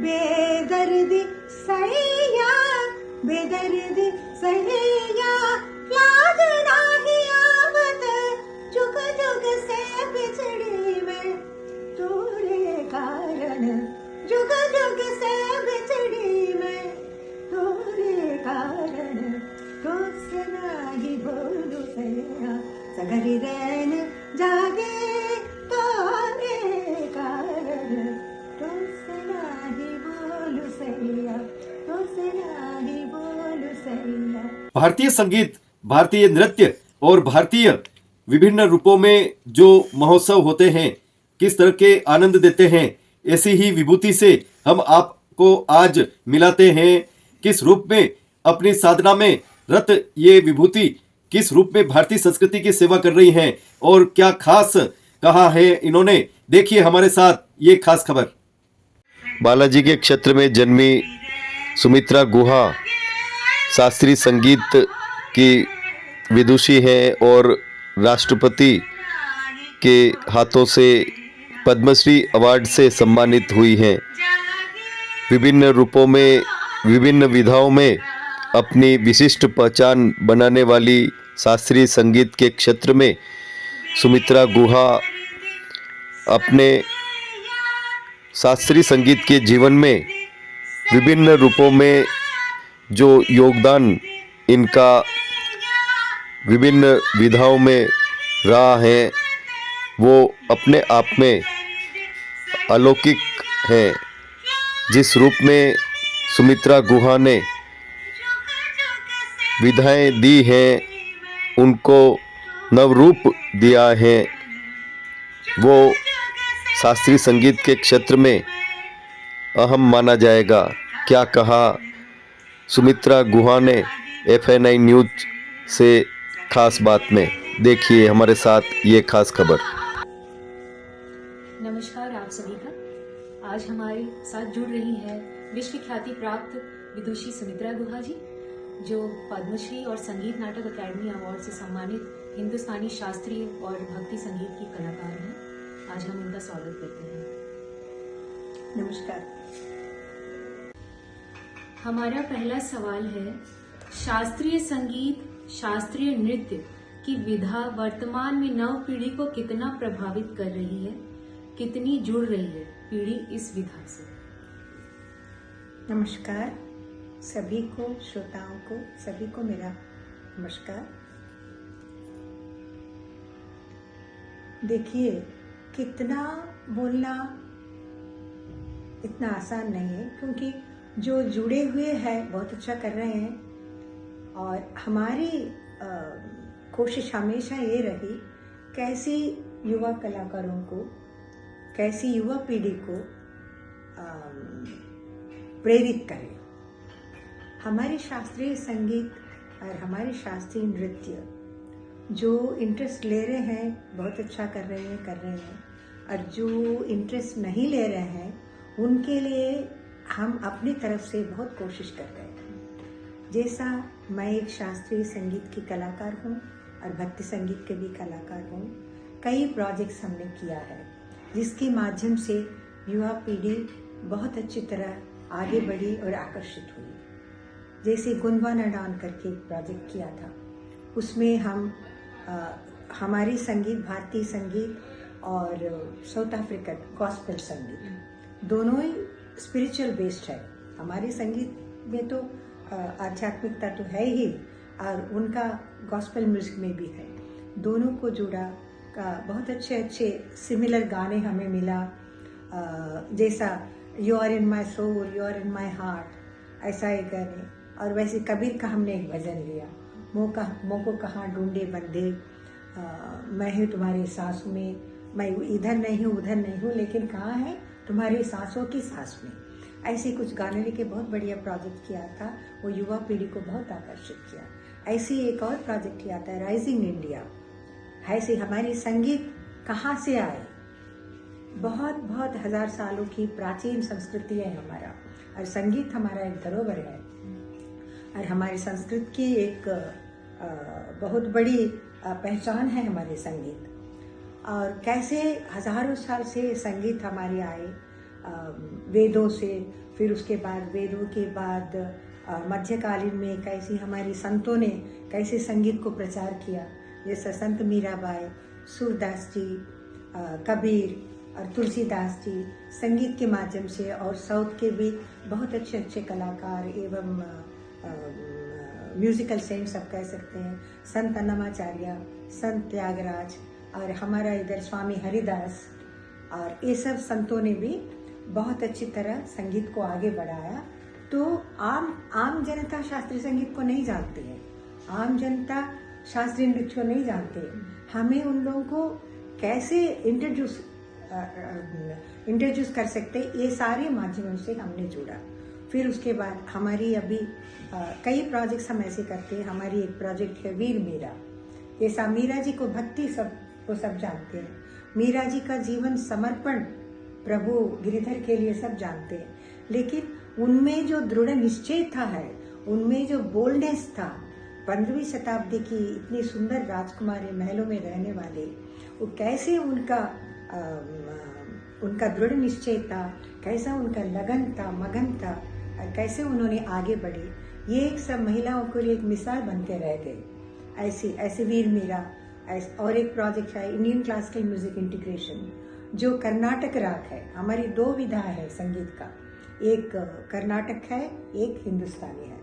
बेदर्दी सैया बेदर्दी सैया याद नाही आवत जुग जुग से बिछड़ी मैं तोरे कारण जुग जुग से बिछड़ी मैं तोरे कारण तुझसे नाही बोलू सैया सगरी रैन जागे तोरे कारण तुझसे नाही बोलू सैया तुझसे नाही बोलू सैया। भारतीय संगीत, भारतीय नृत्य और भारतीय विभिन्न रूपों में जो महोत्सव होते हैं किस तरह के आनंद देते हैं, ऐसी ही विभूति से हम आपको आज मिलाते हैं। किस रूप में अपनी साधना में रत ये विभूति किस रूप में भारतीय संस्कृति की सेवा कर रही हैं और क्या खास कहा है इन्होंने, देखिए हमारे साथ ये खास खबर। बालाजी के क्षेत्र में जन्मी सुमित्रा गुहा शास्त्रीय संगीत की विदुषी हैं और राष्ट्रपति के हाथों से पद्मश्री अवार्ड से सम्मानित हुई हैं। विभिन्न रूपों में, विभिन्न विधाओं में अपनी विशिष्ट पहचान बनाने वाली शास्त्रीय संगीत के क्षेत्र में सुमित्रा गुहा अपने शास्त्रीय संगीत के जीवन में विभिन्न रूपों में जो योगदान इनका विभिन्न विधाओं में रहा है वो अपने आप में अलौकिक है। जिस रूप में सुमित्रा गुहा ने विधाएं दी हैं, उनको नवरूप दिया है, वो शास्त्रीय संगीत के क्षेत्र में अहम माना जाएगा। क्या कहा सुमित्रा गुहा ने FNI न्यूज से खास बात में, देखिए हमारे साथ ये खास खबर। नमस्कार आप सभी का। आज हमारे साथ जुड़ रही है विश्व ख्याति प्राप्त विदुषी सुमित्रा गुहा जी, जो पद्मश्री और संगीत नाटक अकादमी अवार्ड से सम्मानित हिंदुस्तानी शास्त्रीय और भक्ति संगीत की कलाकार हैं। आज हम उनका स्वागत करते हैं। नमस्कार। हमारा पहला सवाल है, शास्त्रीय संगीत, शास्त्रीय नृत्य की विधा वर्तमान में नव पीढ़ी को कितना प्रभावित कर रही है, कितनी जुड़ रही है पीढ़ी इस विधा से? नमस्कार सभी को, श्रोताओं को, सभी को मेरा नमस्कार। देखिए, कितना बोलना इतना आसान नहीं है, क्योंकि जो जुड़े हुए हैं बहुत अच्छा कर रहे हैं। और हमारी कोशिश हमेशा ये रही, कैसी युवा कलाकारों को, कैसी युवा पीढ़ी को प्रेरित करें। हमारे शास्त्रीय संगीत और हमारे शास्त्रीय नृत्य जो इंटरेस्ट ले रहे हैं बहुत अच्छा कर रहे हैं, और जो इंटरेस्ट नहीं ले रहे हैं उनके लिए हम अपनी तरफ से बहुत कोशिश कर रहे हैं। जैसा मैं एक शास्त्रीय संगीत की कलाकार हूँ और भक्ति संगीत के भी कलाकार हूँ, कई प्रोजेक्ट्स हमने किया है जिसके माध्यम से युवा पीढ़ी बहुत अच्छी तरह आगे बढ़ी और आकर्षित हुई। जैसे गुनवा नडान करके एक प्रोजेक्ट किया था, उसमें हम हमारी संगीत, भारतीय संगीत और साउथ अफ्रीकन गॉस्पेल संगीत दोनों ही स्पिरिचुअल बेस्ड है। हमारे संगीत में तो आध्यात्मिकता तो है ही, और उनका गॉस्पेल म्यूजिक में भी है। दोनों को जुड़ा का बहुत अच्छे सिमिलर गाने हमें मिला, जैसा you are in my soul, you are in my heart, ऐसा एक गाने। और वैसे कबीर का हमने एक भजन लिया, मोह को कहाँ ढूंढे बंदे, मैं हूँ तुम्हारी सांसों में, मैं इधर नहीं हूँ उधर नहीं हूँ, लेकिन कहाँ है तुम्हारी सांसों की सांस में। ऐसे कुछ गाने लेके बहुत बढ़िया प्रोजेक्ट किया था, वो युवा पीढ़ी को बहुत आकर्षित किया। ऐसे एक और प्रोजेक्ट किया था, राइजिंग इंडिया। ऐसे हमारी संगीत कहाँ से आए, बहुत हजार सालों की प्राचीन संस्कृति है हमारा, और संगीत हमारा एक धरोहर है, और हमारी संस्कृति की एक बहुत बड़ी पहचान है हमारे संगीत। और कैसे हजारों साल से संगीत हमारे आए, वेदों से, फिर उसके बाद वेदों के बाद मध्यकालीन में कैसे हमारे संतों ने कैसे संगीत को प्रचार किया, जैसे संत मीराबाई, सूरदास जी, कबीर और तुलसीदास जी संगीत के माध्यम से, और साउथ के भी बहुत अच्छे अच्छे कलाकार एवं म्यूजिकल सेंट्स आप कह सकते हैं, संत अन्नमाचार्य, संत त्यागराज, और हमारा इधर स्वामी हरिदास, और ये सब संतों ने भी बहुत अच्छी तरह संगीत को आगे बढ़ाया। तो आम जनता शास्त्रीय संगीत को नहीं जानती है, आम जनता शास्त्रीय नृत्य को नहीं जानते। हमें उन लोगों को कैसे इंट्रोड्यूस कर सकते, ये सारे माध्यमों से हमने जुड़ा। फिर उसके बाद हमारी अभी कई प्रोजेक्ट्स हम ऐसे करते हैं। हमारी एक प्रोजेक्ट है वीर मीरा। जैसा मीरा जी को भक्ति सब जानते हैं, मीरा जी का जीवन समर्पण प्रभु गिरिधर के लिए सब जानते हैं, लेकिन उनमें जो दृढ़ निश्चय था है, उनमें जो बोल्डनेस था, 15वीं शताब्दी की इतनी सुंदर राजकुमारी महलों में रहने वाले, वो कैसे उनका दृढ़ निश्चय था, कैसा उनका लगन था, मगन था, और कैसे उन्होंने आगे बढ़े, ये एक सब महिलाओं के लिए एक मिसाल बन के रह गए। ऐसे वीर मीरा। और एक प्रोजेक्ट है इंडियन क्लासिकल म्यूजिक इंटीग्रेशन, जो कर्नाटक राग है। हमारी 2 विधा है संगीत का, एक कर्नाटक है, एक हिंदुस्तानी है,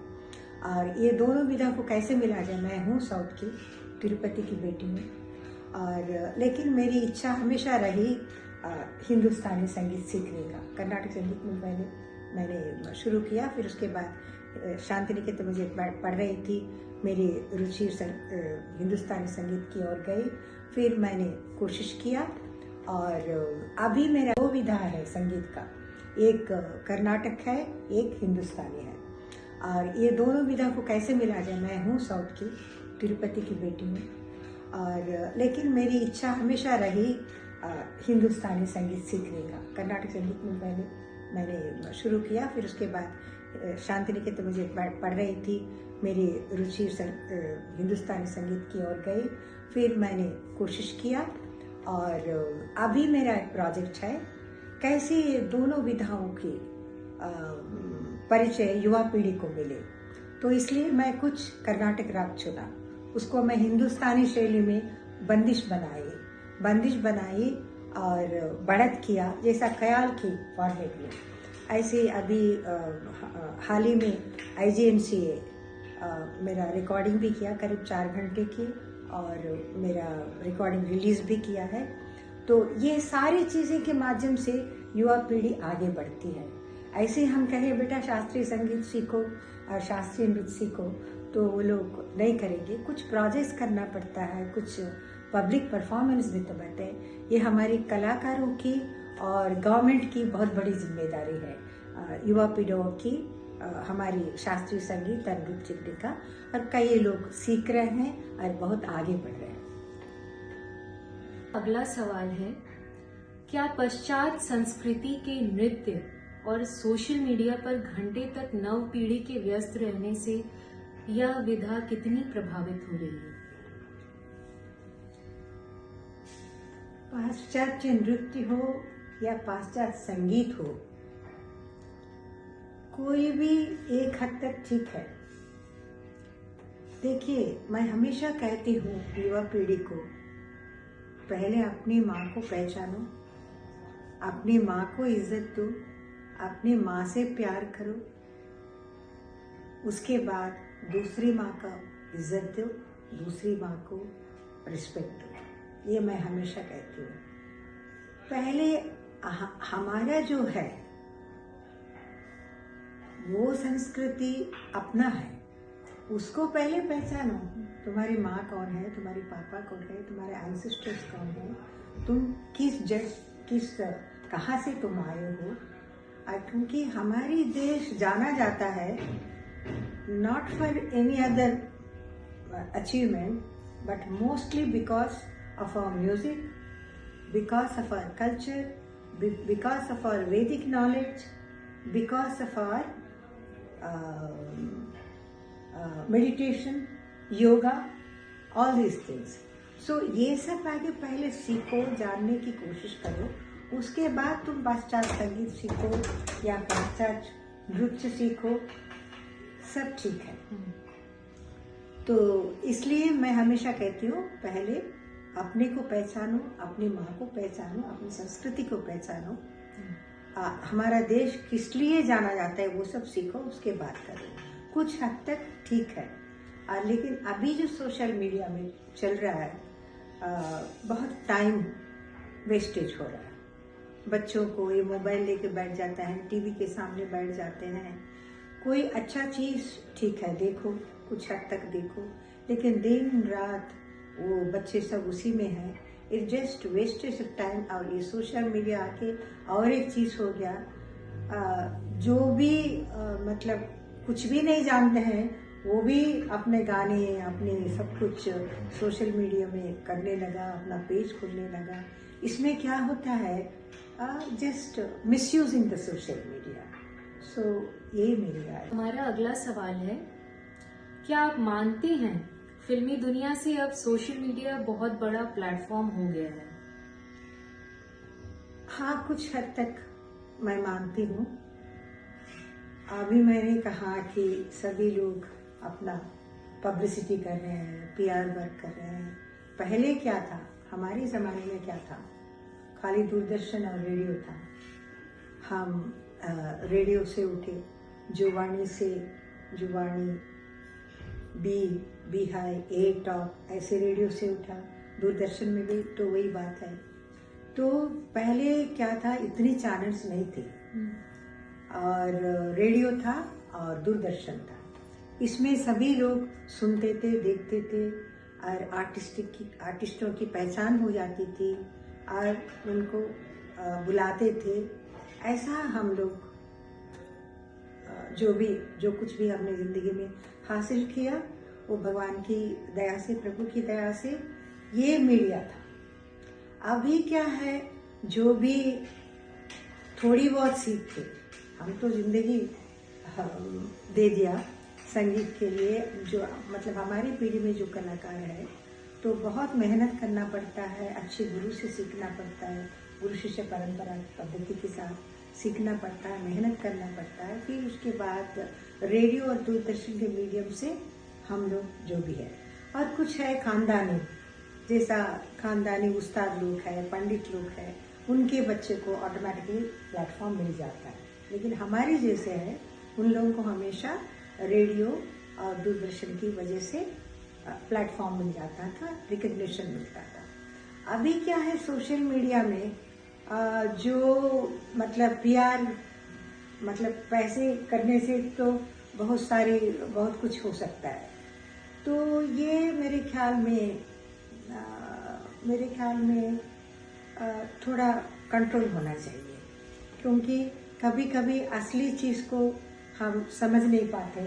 और ये दोनों विधा को कैसे मिला जाए। मैं हूँ साउथ की, तिरुपति की बेटी हूँ, और लेकिन मेरी इच्छा हमेशा रही हिंदुस्तानी संगीत सीखने का। कर्नाटक संगीत में मैंने शुरू किया, फिर उसके बाद शांति निकेतन मुझे पढ़ रही थी, मेरी रुचि हिंदुस्तानी संगीत की ओर गई। फिर मैंने कोशिश किया, और अभी मेरा 2 विधा है संगीत का, एक कर्नाटक है, एक हिंदुस्तानी है, और ये दोनों विधा को कैसे मिला जाए। मैं हूँ साउथ की, तिरुपति की बेटी हूँ, और लेकिन मेरी इच्छा हमेशा रही हिंदुस्तानी संगीत सीखने का। कर्नाटक संगीत में मैंने शुरू किया, फिर उसके बाद शांति निकेतन मुझे पढ़ रही थी, मेरी रुचि हिंदुस्तानी संगीत की ओर गई। फिर मैंने कोशिश किया, और अभी मेरा एक प्रोजेक्ट है कैसे ये दोनों विधाओं की परिचय युवा पीढ़ी को मिले। तो इसलिए मैं कुछ कर्नाटक राग चुना, उसको मैं हिंदुस्तानी शैली में बंदिश बनाई और बढ़त किया, जैसा ख्याल की फॉर्मेट में। ऐसे अभी हाल ही में IGNCA मेरा रिकॉर्डिंग भी किया, करीब 4 घंटे की, और मेरा रिकॉर्डिंग रिलीज भी किया है। तो ये सारी चीज़ें के माध्यम से युवा पीढ़ी आगे बढ़ती है। ऐसे हम कहें बेटा शास्त्रीय संगीत सीखो और शास्त्रीय नृत्य सीखो, तो वो लोग नहीं करेंगे। कुछ प्रोजेक्ट्स करना पड़ता है, कुछ पब्लिक परफॉर्मेंस भी तो बनते हैं। ये हमारी कलाकारों की और गवर्नमेंट की बहुत बड़ी जिम्मेदारी है, युवा पीढ़ियों की हमारी शास्त्रीय संगीत और नृत्य सीखने का। और कई लोग सीख रहे हैं और बहुत आगे बढ़ रहे हैं। अगला सवाल है, क्या पश्चात संस्कृति के नृत्य और सोशल मीडिया पर घंटे तक नव पीढ़ी के व्यस्त रहने से यह विधा कितनी प्रभावित हो रही है? पाश्चात्य नृत्य हो या पाश्चात्य संगीत हो, कोई भी एक हद तक ठीक है। देखिए, मैं हमेशा कहती हूँ युवा पीढ़ी को, पहले अपनी माँ को पहचानो, अपनी माँ को इज्जत दो, अपनी माँ से प्यार करो, उसके बाद दूसरी माँ का इज्जत दो, दूसरी माँ को रिस्पेक्ट दो। ये मैं हमेशा कहती हूँ। पहले हमारा जो है वो संस्कृति अपना है, उसको पहले पहचानो। तुम्हारी माँ कौन है, तुम्हारी पापा कौन है, तुम्हारे एंसेस्टर्स कौन है, तुम किस कहाँ से तुम आए हो। क्योंकि हमारी देश जाना जाता है not for any other achievement, but mostly because of our music, because of our culture, because of our Vedic knowledge, because of our meditation, yoga, all these things. So ये सब आगे पहले सीखो, जानने की कोशिश करो, उसके बाद तुम पाश्चात्य संगीत सीखो या पाश्चात्य नृत्य सीखो, सब ठीक है। तो इसलिए मैं हमेशा कहती हूँ, पहले अपने को पहचानो, अपनी माँ को पहचानो, अपनी संस्कृति को पहचानो। हमारा देश किस लिए जाना जाता है वो सब सीखो, उसके बाद करो। कुछ हद तक ठीक है, लेकिन अभी जो सोशल मीडिया में चल रहा है, बहुत टाइम वेस्टेज हो रहा है। बच्चों को ये मोबाइल लेके बैठ जाता है, टीवी के सामने बैठ जाते हैं। कोई अच्छा चीज़ ठीक है, देखो, कुछ हद तक देखो, लेकिन दिन रात वो बच्चे सब उसी में हैं। It just wastage of time. और ये सोशल मीडिया आके और एक चीज़ हो गया, जो भी मतलब कुछ भी नहीं जानते हैं वो भी अपने गाने, अपने सब कुछ सोशल मीडिया में करने लगा, अपना पेज खोलने लगा। इसमें क्या होता है, just misusing the social media. So ये मेरी राय है। हमारा अगला सवाल है, क्या आप मानते हैं फिल्मी दुनिया से अब सोशल मीडिया बहुत बड़ा प्लेटफॉर्म हो गया है? हाँ, कुछ हद तक मैं मानती हूँ। अभी मैंने कहा कि सभी लोग अपना पब्लिसिटी कर रहे हैं, पीआर वर्क कर रहे हैं। पहले क्या था, हमारे ज़माने में क्या था, खाली दूरदर्शन और रेडियो था। हम रेडियो से उठे, जुवानी से जुवानी, बी हाई, ए टॉप, ऐसे रेडियो से उठा। दूरदर्शन में भी तो वही बात है। तो पहले क्या था, इतनी चैनल्स नहीं थे, और रेडियो था और दूरदर्शन था। इसमें सभी लोग सुनते थे, देखते थे, और आर्टिस्टों की पहचान हो जाती थी और उनको बुलाते थे। ऐसा हम लोग जो कुछ भी हमने ज़िंदगी में हासिल किया, वो भगवान की दया से, प्रभु की दया से ये मीडिया था। अभी क्या है, जो भी थोड़ी बहुत सीख थे, हम तो ज़िंदगी दे दिया संगीत के लिए। जो मतलब हमारी पीढ़ी में जो कलाकार है, तो बहुत मेहनत करना पड़ता है, अच्छे गुरु से सीखना पड़ता है, गुरु शिष्य परंपरा पद्धति के साथ सीखना पड़ता है, मेहनत करना पड़ता है। फिर उसके बाद रेडियो और दूरदर्शन के मीडियम से हम लोग जो भी है, और कुछ है खानदानी, जैसा खानदानी उस्ताद लोग हैं, पंडित लोग हैं, उनके बच्चे को ऑटोमेटिकली प्लेटफॉर्म मिल जाता है। लेकिन हमारे जैसे है, उन लोगों को हमेशा रेडियो और दूरदर्शन की वजह से प्लेटफॉर्म मिल जाता था, रिकग्निशन मिलता था। अभी क्या है, सोशल मीडिया में जो मतलब पीआर, मतलब पैसे करने से तो बहुत कुछ हो सकता है। तो ये मेरे ख्याल में थोड़ा कंट्रोल होना चाहिए, क्योंकि कभी कभी असली चीज़ को हम समझ नहीं पाते,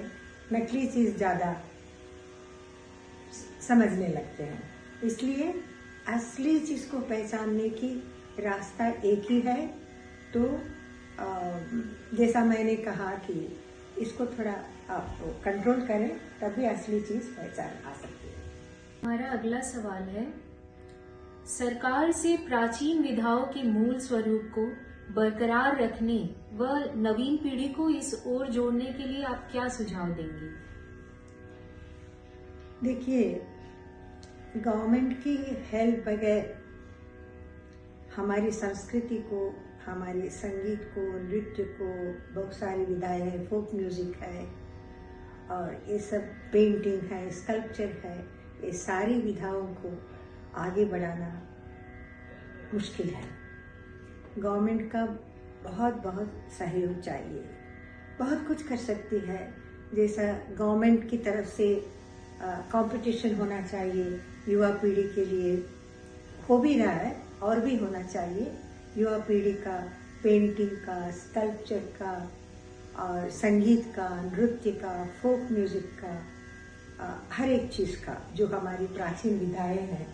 नकली चीज़ ज़्यादा समझने लगते हैं। इसलिए असली चीज़ को पहचानने की रास्ता एक ही है। तो जैसा मैंने कहा कि इसको थोड़ा आप कंट्रोल करें, तभी असली चीज़ पहचान आ सकती है। हमारा अगला सवाल है, सरकार से प्राचीन विधाओं के मूल स्वरूप को बरकरार रखने व नवीन पीढ़ी को इस ओर जोड़ने के लिए आप क्या सुझाव देंगे? देखिए, गवर्नमेंट की हेल्प बगैर हमारी संस्कृति को, हमारे संगीत को, नृत्य को, बहुत सारी विधाएं हैं, फोक म्यूजिक है, और ये सब पेंटिंग है, स्कल्पचर है, ये सारी विधाओं को आगे बढ़ाना मुश्किल है। गवर्नमेंट का बहुत सहयोग चाहिए। बहुत कुछ कर सकती है, जैसा गवर्नमेंट की तरफ से कंपटीशन होना चाहिए युवा पीढ़ी के लिए, हो भी रहा है और भी होना चाहिए। युवा पीढ़ी का पेंटिंग का, स्कल्पचर का, और संगीत का, नृत्य का, फोक म्यूजिक का, हर एक चीज़ का, जो हमारी प्राचीन विधाएं हैं,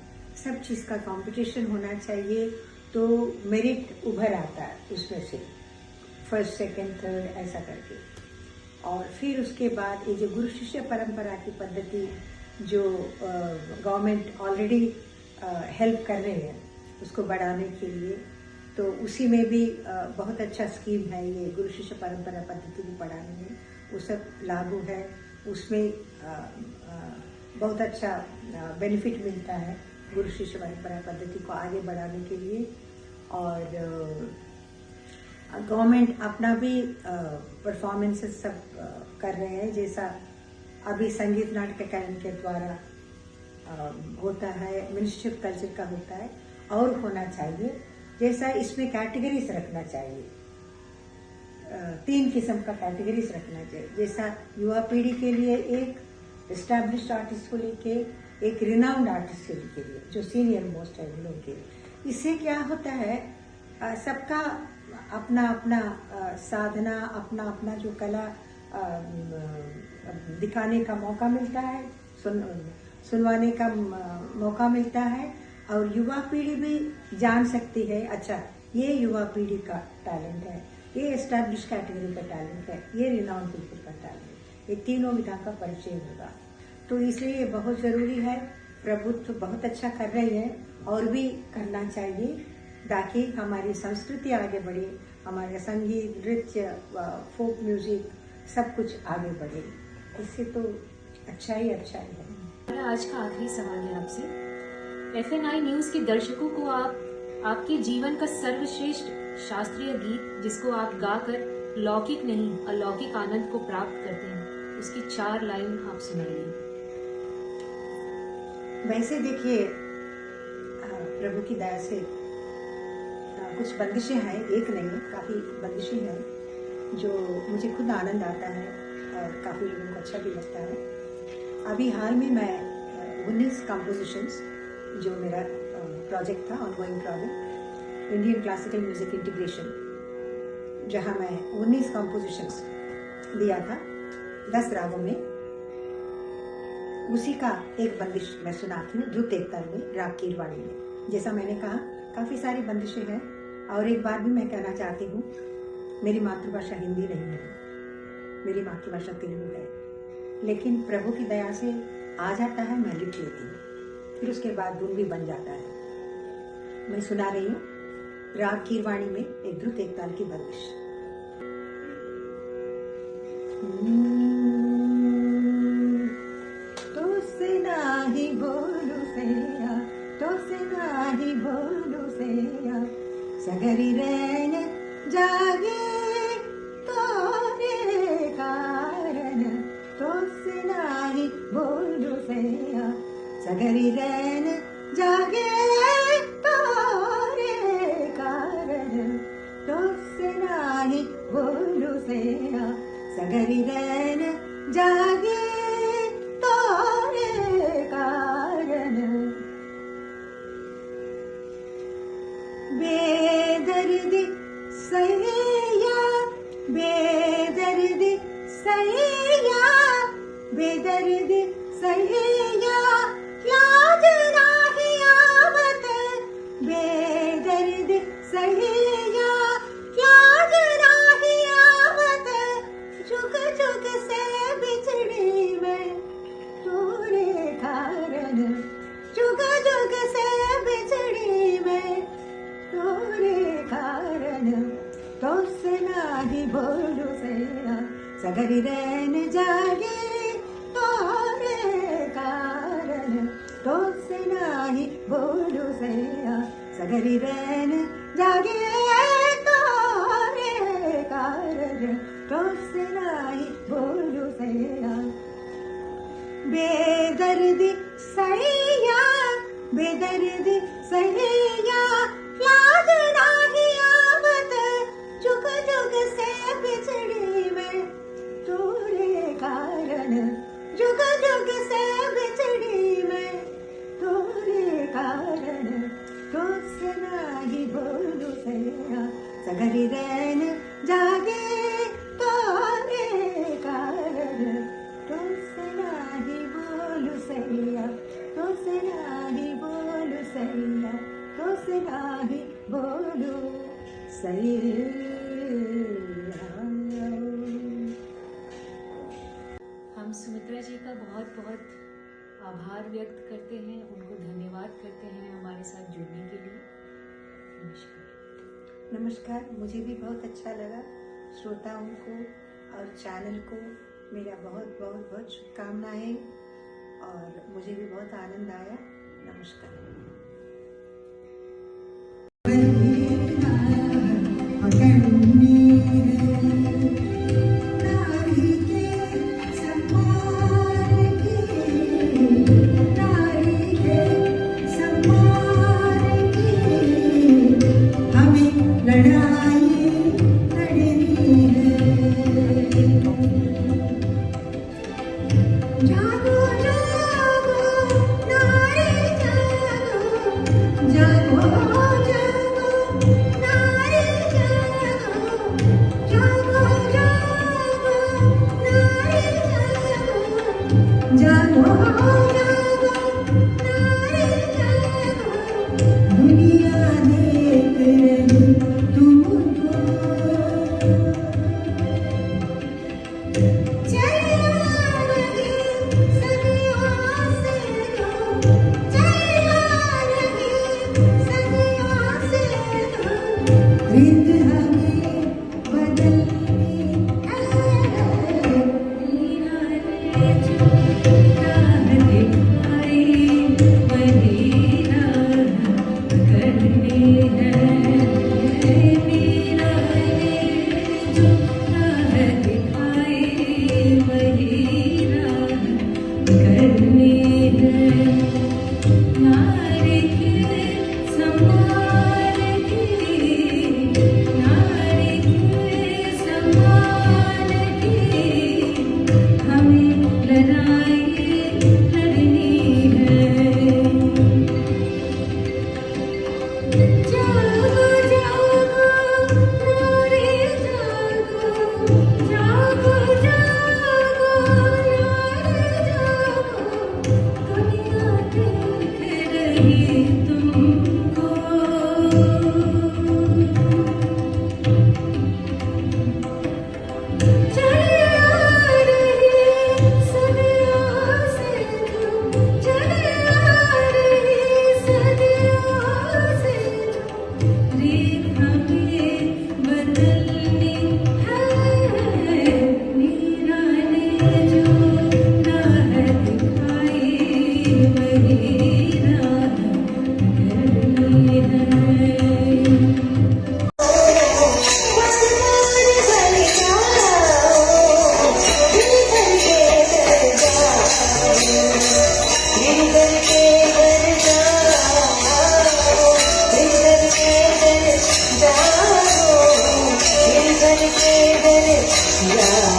सब चीज़ का कंपटीशन होना चाहिए। तो मेरिट उभर आता है उसमें से, फर्स्ट, सेकंड, थर्ड ऐसा करके। और फिर उसके बाद ये जो गुरु शिष्य परंपरा की पद्धति जो गवर्नमेंट ऑलरेडी हेल्प कर रहे हैं, उसको बढ़ाने के लिए तो उसी में भी बहुत अच्छा स्कीम है ये गुरु शिष्य परंपरा पद्धति को पढ़ाने में, वो सब लागू है। उसमें बहुत अच्छा बेनिफिट मिलता है गुरु शिष्य परंपरा पद्धति को आगे बढ़ाने के लिए। और गवर्नमेंट अपना भी परफॉर्मेंसेस सब कर रहे हैं, जैसा अभी संगीत नाटक अकादमी के द्वारा होता है, मिनिस्ट्री ऑफ कल्चर का होता है और होना चाहिए। जैसा इसमें कैटेगरीज रखना चाहिए, 3 किस्म का कैटेगरीज रखना चाहिए। जैसा युवा पीढ़ी के लिए एक, एस्टैब्लिश्ड आर्टिस्ट को लेके एक, रिनाउंड आर्टिस्ट के लिए जो सीनियर मोस्ट है उन लोगों के लिए। इससे क्या होता है, सबका अपना अपना साधना, अपना अपना जो कला दिखाने का मौका मिलता है, सुनवाने का मौका मिलता है। और युवा पीढ़ी भी जान सकती है, अच्छा ये युवा पीढ़ी का टैलेंट है, ये एस्टैब्लिश कैटेगरी का टैलेंट है, ये रिनाउंड पीपल का टैलेंट, ये तीनों विधा का परिचय होगा। तो इसलिए ये बहुत जरूरी है। प्रभुत्व बहुत अच्छा कर रही है और भी करना चाहिए, ताकि हमारी संस्कृति आगे बढ़े, हमारे संगीत, नृत्य, फोक म्यूजिक सब कुछ आगे बढ़े। इससे तो अच्छा ही है। मेरा आज का आखिरी सवाल है आपसे। FNI न्यूज के दर्शकों को आप आपके जीवन का सर्वश्रेष्ठ शास्त्रीय गीत, जिसको आप गाकर लौकिक नहीं अलौकिक आनंद को प्राप्त करते हैं, उसकी 4 लाइन आप सुनाइए। वैसे देखिए, प्रभु की दया से कुछ बंदिशें हैं, एक नहीं काफी बंदिशें हैं जो मुझे खुद आनंद आता है और काफी लोगों को अच्छा भी लगता है। अभी हाल में मैं 19 कंपोजिशंस, जो मेरा प्रोजेक्ट था, ongoing project Indian classical music integration, जहां मैं 19 कंपोजिशंस दिया था 10 रागों में, उसी का एक बंदिश मैं सुनाती हूँ ध्रुत एक ताल में, राग कीरवाणी में। जैसा मैंने कहा, काफी सारी बंदिशें हैं। और एक बार भी मैं कहना चाहती हूँ, मेरी मातृभाषा हिंदी नहीं है, मेरी मातृभाषा तेलुगु है, लेकिन प्रभु की दया से आ जाता है, मैं लिख लेती हूँ, फिर उसके बाद धुन भी बन जाता है। मैं सुना रही हूँ राग कीरवाणी में एक ध्रुत एक ताल की बंदिश। तो से नाही बोलू सैया, तो से नाही बोलू सैया, सगरी रैन जागे तोरे कारण, तो से नाही बोलू सैया, सगरी रैन जागे तोरे कारण, तो से नाही बोलू सैया, सगरी रैन जागे तोरे कारण। बेदर्दी सैया, बेदर्दी सैया, बेदर्दी सैया, लाज नाही आवत, बेदर्दी सैया, लाज नाही आवत, जुग जुग से बिछड़ी मैं तोरे कारण, जुग जुग से बिछड़ी मैं तोरे कारण, तो से नाही बोलू सैया, सगरी रैन जागे तोरे कारण, तो से नाही बोलू सैया, सगरी रैन जागे तोरे कारण, तो से नाही बोलू सैया। बेदर्दी सैया, बेदर्दी सैया, लाज नाही आवत, जुग जुग से बिछड़ी मैं तोरे कारण, जुग जुग से बिछड़ी मैं तोरे कारण, तो से नाही बोलू सैया, सगरी रैन जागे तोरे कारण, तो से नाही बोलू सैया, तो से नाही बोलू सैया, तो से नाही बोलू सैया। हम सुमित्रा जी का बहुत बहुत आभार व्यक्त करते हैं, उनको धन्यवाद करते हैं हमारे साथ जुड़ने के लिए। नमस्कार। नमस्कार, मुझे भी बहुत अच्छा लगा। श्रोताओं को और चैनल को मेरा बहुत बहुत बहुत शुभकामनाएं और मुझे भी बहुत आनंद आया। नमस्कार। जागो जागो नारी जागो, जागो जागो नारी जागो, जागो जागो नारी जागो, जागो जागो नारी जागो, दुनिया देख रही तुमको। रिंद हमें बदलनी है, मीरा ने जो राह दिखाई वही राह करनी है। मीरा ने जो राह दिखाई वही राह करनी है। नारी के सम्मान की, नारी के सम्मान की हमें लड़ाई लड़नी है। जागो जागो नारी जागो, जागो जागो नारी जागो, दुनिया देख रही तुमको। चले आ रही सदियों से तुम, चले आ रही सदियों से तुम, रीत हमें बदलनी है। मीरा ने जो राह दिखाई वही राह करनी है। जाओ